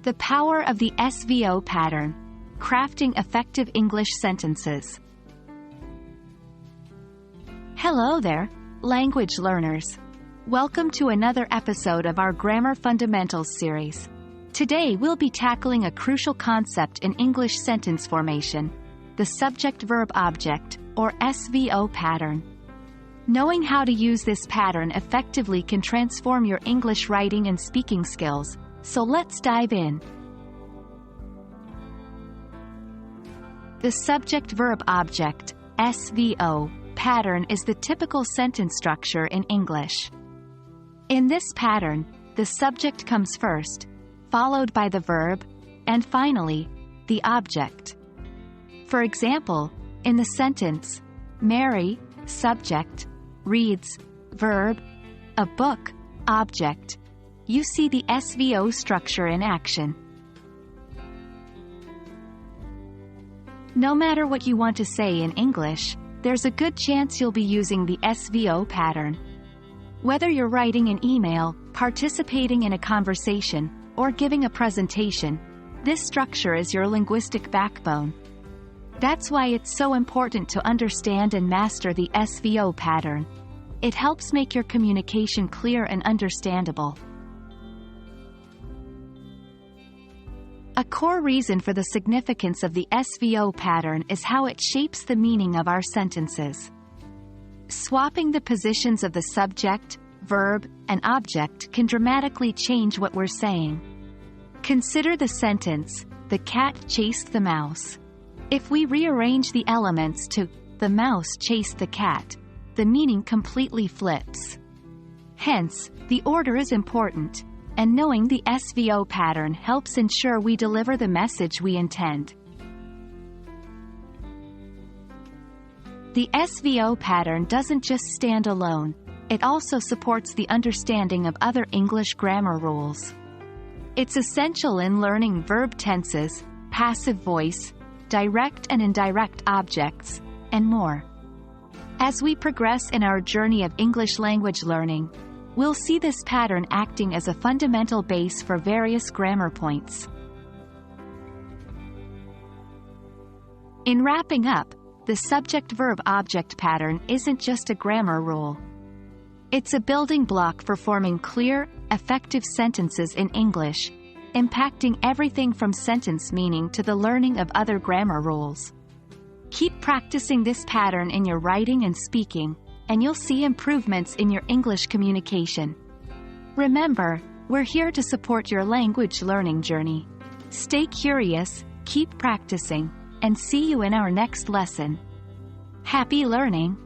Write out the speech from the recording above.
The power of the SVO pattern. Crafting effective English sentences. Hello there, language learners. Welcome to another episode of our Grammar Fundamentals series. Today we'll be tackling a crucial concept in English sentence formation, the Subject-Verb-Object, or SVO pattern. Knowing how to use this pattern effectively can transform your English writing and speaking skills, so let's dive in. The Subject-Verb-Object, SVO, pattern is the typical sentence structure in English. In this pattern, the subject comes first, followed by the verb, and finally, the object. For example, in the sentence, Mary, subject, reads, verb, a book, object, you see the SVO structure in action. No matter what you want to say in English, there's a good chance you'll be using the SVO pattern. Whether you're writing an email, participating in a conversation, or giving a presentation, this structure is your linguistic backbone. That's why it's so important to understand and master the SVO pattern. It helps make your communication clear and understandable. A core reason for the significance of the SVO pattern is how it shapes the meaning of our sentences. Swapping the positions of the subject, verb, and object can dramatically change what we're saying. Consider the sentence, the cat chased the mouse. If we rearrange the elements to, the mouse chased the cat, the meaning completely flips. Hence, the order is important, and knowing the SVO pattern helps ensure we deliver the message we intend. The SVO pattern doesn't just stand alone, it also supports the understanding of other English grammar rules. It's essential in learning verb tenses, passive voice, direct and indirect objects, and more. As we progress in our journey of English language learning, we'll see this pattern acting as a fundamental base for various grammar points. In wrapping up, the subject-verb-object pattern isn't just a grammar rule. It's a building block for forming clear, effective sentences in English, impacting everything from sentence meaning to the learning of other grammar rules. Keep practicing this pattern in your writing and speaking, and you'll see improvements in your English communication. Remember, we're here to support your language learning journey. Stay curious, keep practicing, and see you in our next lesson. Happy learning!